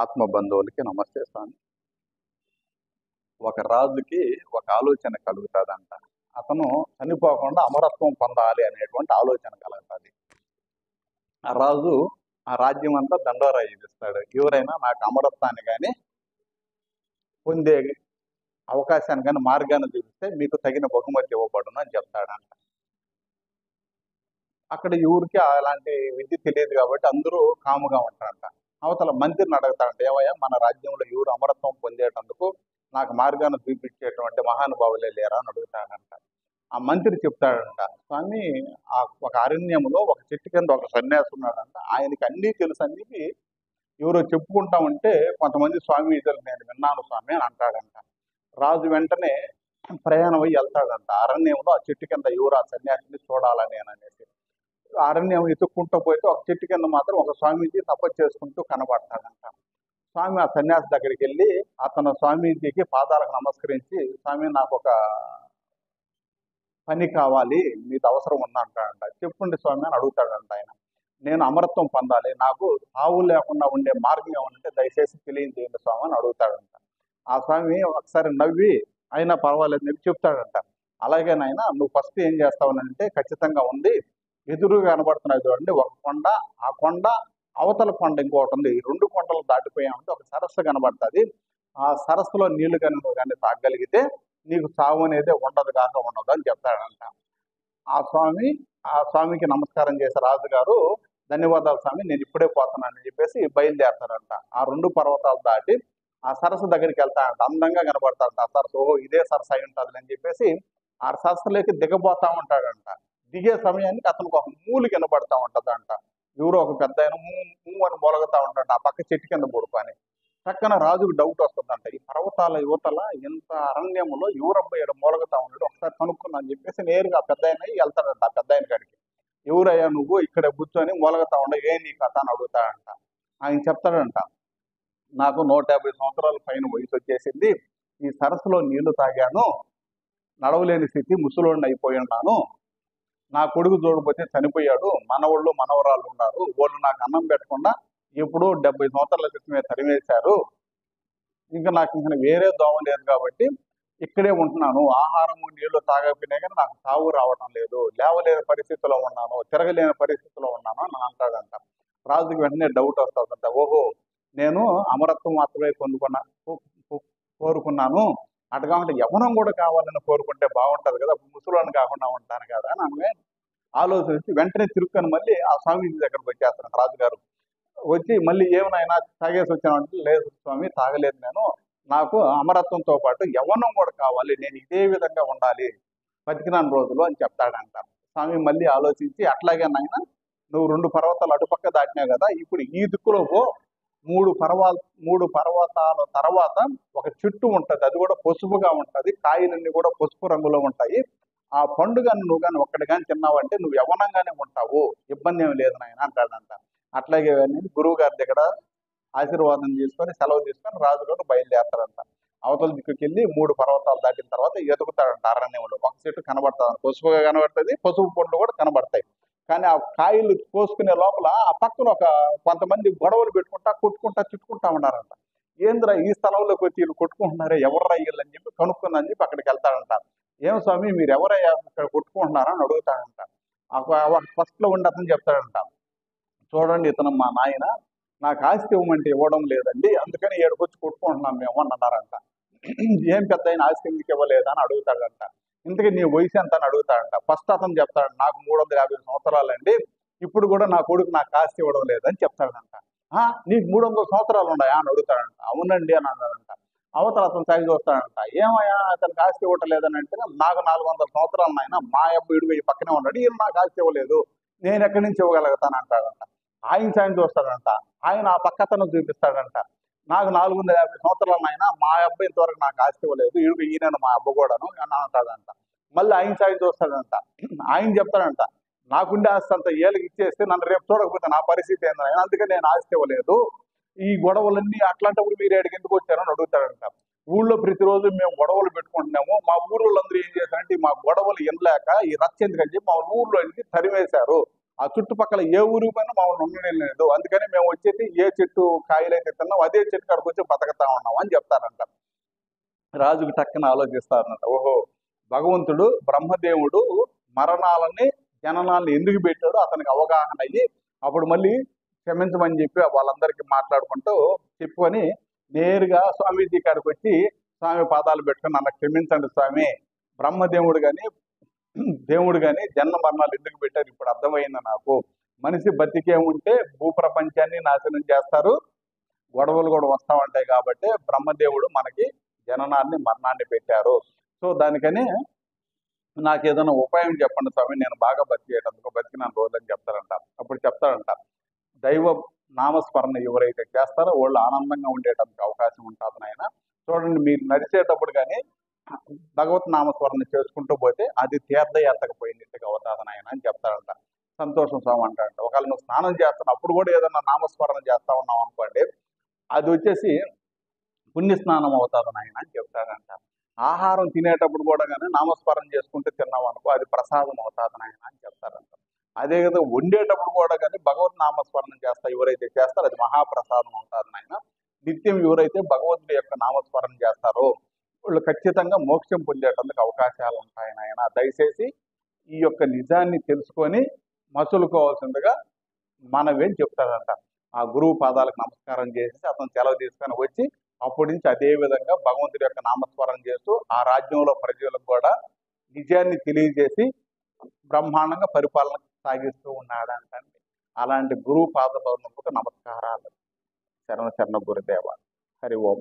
ఆత్మ బంధువులకి నమస్తే స్వామి. ఒక రాజుకి ఒక ఆలోచన కలుగుతుందంట. అతను చనిపోకుండా అమరత్వం పొందాలి అనేటువంటి ఆలోచన కలుగుతుంది. ఆ రాజు ఆ రాజ్యం అంతా దండోరా ఇస్తాడు. ఎవరైనా నాకు అమరత్వాన్ని కానీ పొందే అవకాశాన్ని కానీ మార్గాన్ని చూపిస్తే మీకు తగిన బహుమతి ఇవ్వబడును అని చెప్తాడంట. అక్కడ ఎవరికి అలాంటి విద్య తెలియదు కాబట్టి అందరూ కాముగా ఉంటారంట. అవతల మంత్రిని అడుగుతాడంట, ఏమయ్యా మన రాజ్యంలో ఎవరు అమరత్వం పొందేటందుకు నాకు మార్గాన్ని చూపించేటువంటి మహానుభావులే లేరా అని అడుగుతాడంట. ఆ మంత్రి చెప్తాడంట, స్వామి ఒక అరణ్యంలో ఒక చెట్టు కింద ఒక సన్యాసి ఉన్నాడంట, ఆయనకి అన్నీ తెలుసు అన్నికి ఎవరో చెప్పుకుంటా ఉంటే కొంతమంది స్వామీజీలు నేను విన్నాను స్వామి అని అంటాడంట. రాజు వెంటనే ప్రయాణం అయ్యి వెళ్తాడంట. అరణ్యంలో ఆ చెట్టు కింద ఎవరు ఆ సన్యాసిని చూడాలని అనేసి అరణ్యం ఎత్తుక్కుంటూ పోతే ఒక చెట్టు కింద మాత్రం ఒక స్వామీజీ తపస్సు చేసుకుంటూ కనబడతాడంట. స్వామి ఆ సన్యాసి దగ్గరికి వెళ్ళి అతను స్వామీజీకి పాదాలకు నమస్కరించి, స్వామి నాకు ఒక పని కావాలి, మీకు అవసరం ఉందా అంటాడంట. చెప్పండి స్వామి అని అడుగుతాడంట ఆయన. నేను అమరత్వం పొందాలి, నాకు సావు లేకుండా ఉండే మార్గం ఏమంటే దయచేసి తెలియజేయండి స్వామి అని అడుగుతాడంట. ఆ స్వామి ఒకసారి నవ్వి అయినా పర్వాలేదు అని చెప్తాడంట. అలాగే నాయన నువ్వు ఫస్ట్ ఏం చేస్తావనంటే ఖచ్చితంగా ఉంది, ఎదురుగా కనబడుతున్నాయి చూడండి ఒక కొండ, ఆ కొండ అవతల కొండ ఇంకోటి ఉంది, ఈ రెండు కొండలు దాటిపోయామంటే ఒక సరస్సు కనబడుతుంది. ఆ సరస్సులో నీళ్లు కానీ తాగలిగితే నీకు సావు అనేది ఉండదు అని చెప్తాడంట. ఆ స్వామికి నమస్కారం చేసే రాజుగారు, ధన్యవాదాలు స్వామి నేను ఇప్పుడే పోతున్నానని చెప్పేసి బయలుదేరతాడంట. ఆ రెండు పర్వతాలు దాటి ఆ సరస్సు దగ్గరికి వెళ్తాడంట. అందంగా కనబడతాడంట ఆ సరస్సు. ఓహో ఇదే సరస్సు అయి ఉంటుంది అని చెప్పేసి ఆ సరస్సులోకి దిగబోతా ఉంటాడంట. దిగే సమయానికి అతనికి ఒక మూలి కనబడతా ఉంటదంట. ఎవరో ఒక పెద్ద ఆయన అని మొలగతా ఉంటాడు ఆ పక్క చెట్టు కింద పడుకొని. చక్కన రాజుకు డౌట్ వస్తుందంట, ఈ పర్వతాల యువతల ఇంత అరణ్యంలో ఎవరబ్బాయి మూలగతా ఉన్నాడు, ఒకసారి కనుక్కున్నా అని చెప్పేసి నేరుగా పెద్ద ఆయన వెళ్తాడంట. ఆ పెద్ద ఆయన కాడికి, ఎవరయ్యా నువ్వు ఇక్కడ కూర్చొని మూలగతా ఉండ, ఏ నీ కథ అని అడుగుతాడంట. ఆయన చెప్తాడంట, నాకు 150 సంవత్సరాల పైన వయసు వచ్చేసింది, ఈ సరస్సులో నీళ్లు తాగాను, నడవలేని స్థితి, ముసలోడిని అయిపోయి ఉన్నాను, నా కొడుకు చూడకపోతే చనిపోయాడు, మనవాళ్ళు మనవరాళ్ళు ఉన్నారు, వాళ్ళు నాకు అన్నం పెట్టకుండా ఎప్పుడో 70 సంవత్సరాల క్రితమే తరివేశారు, ఇంకా నాకు ఇంకా వేరే దోమ లేదు కాబట్టి ఇక్కడే ఉంటున్నాను, ఆహారము నీళ్లు తాగకపోయినా కానీ నాకు సాగు రావటం లేదు, లేవలేని పరిస్థితిలో ఉన్నాను, తిరగలేని పరిస్థితిలో ఉన్నాను అని అంటాడంట. రాజుకి వెంటనే డౌట్ వస్తుందంట, ఓహో నేను అమరత్వం మాత్రమే కోరుకున్నాను, అటుగా ఉంటే యవనం కూడా కావాలని కోరుకుంటే బాగుంటది కదా, ముసలోని కాకుండా ఉంటాను కదా అని ఆమె ఆలోచించి వెంటనే తిరుక్కొని మళ్ళీ ఆ స్వామీజీ దగ్గరకు వచ్చేస్తాను. రాజుగారు వచ్చి మళ్ళీ ఏమైనా తాగేసి వచ్చానంటే, లేదు స్వామి తాగలేదు నేను, నాకు అమరత్వంతో పాటు యవ్వనం కూడా కావాలి, నేను ఇదే విధంగా ఉండాలి బతికినాను రోజులు అని చెప్తాడంట. స్వామి మళ్ళీ ఆలోచించి, అట్లాగే నాయన నువ్వు 2 పర్వతాలు అటుపక్క దాటినావు కదా, ఇప్పుడు ఈ దిక్కులో పో, 3 పర్వతాల తర్వాత ఒక చెట్టు ఉంటది, అది కూడా పసుపుగా ఉంటది, కాయలన్నీ కూడా పసుపు రంగులో ఉంటాయి, ఆ పండుగ నువ్వు కానీ ఒక్కటి కానీ తిన్నావంటే నువ్వు యవ్వనంగానే ఉంటావు, ఇబ్బంది ఏమి లేదు నాయన అంటాడంట. అట్లాగే గురువు గారి దగ్గర ఆశీర్వాదం తీసుకొని సెలవు తీసుకొని రాజుగారు బయలుదేరతాడంట. అవతల దిక్కుకి వెళ్ళి 3 పర్వతాలు దాటిన తర్వాత ఎదుగుతాడంట. అరణ్యంలో ఒక చెట్టు కనబడుతుంది, పసుపుగా కనబడుతుంది, పసుపు పండ్లు కూడా కనబడతాయి. కానీ ఆ కాయలు కోసుకునే లోపల ఆ పక్కన కొంతమంది గొడవలు పెట్టుకుంటా కొట్టుకుంటా చుట్టుకుంటా ఉన్నారంట. ఏంద్రా ఈ స్థలంలోకి వచ్చి వీళ్ళు కొట్టుకుంటున్నారే, ఎవరు అయ్యారు అని చెప్పి కనుక్కున్నాని చెప్పి అక్కడికి వెళ్తాడంట. ఏం స్వామి మీరు ఎవరయ్యా ఇక్కడ కొట్టుకుంటున్నారా అని అడుగుతాడంట. ఫస్ట్ లో ఉండి అతను చెప్తాడంట, చూడండి ఇతను మా నాయన, నాకు ఆస్తి ఇవ్వమంటే ఇవ్వడం లేదండి, అందుకని ఏడుకొచ్చి కొట్టుకుంటున్నాం మేము అని అన్నారంట. ఏం పెద్ద ఆయన ఆస్తి ఎందుకు ఇవ్వలేదా అని అడుగుతాడంట. ఇంతకీ నీ వయసు ఎంత అని అడుగుతాడంట. ఫస్ట్ అతను చెప్తాడు, నాకు 350 సంవత్సరాలండి, ఇప్పుడు కూడా నా కొడుకు నాకు ఆస్తి ఇవ్వడం లేదని చెప్తాడంట. నీకు 300 సంవత్సరాలు ఉన్నాయా అని అడుగుతాడంట. అవునండి అని అన్నాడంట. అవతల అతను సైజు వస్తాడంట, ఏమయ్యా అతనికి ఆస్తి ఇవ్వటలేదని అంటే, నాకు 400 సంవత్సరాలు నాయన, మా అబ్బాయి ఈ పక్కనే ఉన్నాడు, ఈయన నాకు ఆస్తి ఇవ్వలేదు, నేను ఎక్కడి నుంచి ఇవ్వగలుగుతాను అంటాడంట. ఆయన సాయం చూస్తాడంట. ఆయన ఆ పక్కతను చూపిస్తాడంట, నాకు 450 సంవత్సరాలు అయినా మా అబ్బాయి ఇంతవరకు నాకు ఆస్తి ఇవ్వలేదు, ఈయన మా అబ్బ కూడాను అని అంటాడంట. మళ్ళీ ఆయన సాయం చూస్తాడంట. ఆయన చెప్తాడంట, నాకుండే ఆస్తి అంతా ఏళ్ళకి ఇచ్చేస్తే నన్ను రేపు చూడకపోతే నా పరిస్థితి ఏందని, అందుకని నేను ఆస్తి ఇవ్వలేదు, ఈ గొడవలన్నీ అట్లాంటప్పుడు మీరు ఏడికి ఎందుకు వచ్చారని అడుగుతాడంట. ఊళ్ళో ప్రతిరోజు మేము గొడవలు పెట్టుకుంటున్నాము, మా ఊళ్ళో అందరూ ఏం చేశారంటే మా గొడవలు ఎనలేక ఈ రచ్చ ఎందుకని చెప్పి మా ఊళ్ళో తరివేశారు, ఆ చుట్టుపక్కల ఏ ఊరు పైన మమ్మల్ని ఉండలేదు. అందుకని మేము వచ్చేసి ఏ చెట్టు కాయలైతే తిన్నాం అదే చెట్టు కాడికి వచ్చి బతకతా ఉన్నాం అని చెప్తారంట. రాజుకు టక్కన ఆలోచిస్తారన్నట. ఓహో, భగవంతుడు బ్రహ్మదేవుడు మరణాలని జననాలను ఎందుకు పెట్టాడో అతనికి అవగాహన అయ్యి అప్పుడు మళ్ళీ క్షమించమని చెప్పి వాళ్ళందరికీ మాట్లాడుకుంటూ చెప్పుకొని నేరుగా స్వామీజీ కాడికి వచ్చి స్వామి పాదాలు పెట్టుకుని నన్ను క్షమించండి స్వామి, బ్రహ్మదేవుడు కానీ దేవుడు కానీ జన్మ మరణాలు ఎందుకు పెట్టారు ఇప్పుడు అర్థమైంది నాకు. మనిషి బతికే ఉంటే భూప్రపంచాన్ని నాశనం చేస్తారు, గొడవలు కూడా వస్తూ ఉంటాయి కాబట్టి బ్రహ్మదేవుడు మనకి జననాన్ని మరణాన్ని పెట్టారు. సో దానికని నాకు ఏదైనా ఉపాయం చెప్పండి స్వామి, నేను బాగా బతికేటందుకు బతికిన రోజులని చెప్తారంట. అప్పుడు చెప్తారంట, దైవ నామస్మరణ ఎవరైతే చేస్తారో వాళ్ళు ఆనందంగా ఉండేటందుకు అవకాశం ఉంటుంది నాయన. చూడండి, మీరు నడిచేటప్పుడు కానీ భగవత్ నామస్మరణ చేసుకుంటూ పోతే అది తీర్థయాత్రకు పోయినట్టుగా అవుతుంది నాయన అని చెప్తారంట. సంతోషం స్వామి అంటారంట. ఒకవేళ నువ్వు స్నానం చేస్తాను అప్పుడు కూడా ఏదైనా నామస్మరణ చేస్తా ఉన్నావు అనుకోండి, అది వచ్చేసి పుణ్యస్నానం అవుతుంది నాయన అని చెప్తారంట. ఆహారం తినేటప్పుడు కూడా కానీ నామస్మరణ చేసుకుంటే తిన్నావు అనుకో అది ప్రసాదం అవుతుంది నాయన అని చెప్తారంట. అదే విధంగా వండేటప్పుడు కూడా కానీ భగవత్ నామస్మరణ చేస్తా ఎవరైతే చేస్తారో అది మహాప్రసాదం అవుతుంది నాయన. నిత్యం ఎవరైతే భగవంతుడి యొక్క నామస్మరణ చేస్తారో వాళ్ళు ఖచ్చితంగా మోక్షం పొందేటందుకు అవకాశాలు ఉంటాయి నాయన. దయచేసి ఈ యొక్క నిజాన్ని తెలుసుకొని మసులుకోవాల్సిందిగా మనవేం చెప్తాడంట. ఆ గురువు పాదాలకు నమస్కారం చేసి అతను సెలవు తీసుకొని వచ్చి అప్పటి నుంచి అదే విధంగా భగవంతుడి యొక్క నామస్మరణ చేస్తూ ఆ రాజ్యంలో ప్రజలకు కూడా నిజాన్ని తెలియజేసి బ్రహ్మాండంగా పరిపాలన సాగిస్తూ ఉన్నాడంటండి. అలాంటి గురువు పాదపద్మకు నమస్కారాలు. శరణ శరణ గురుదేవ. హరి ఓం.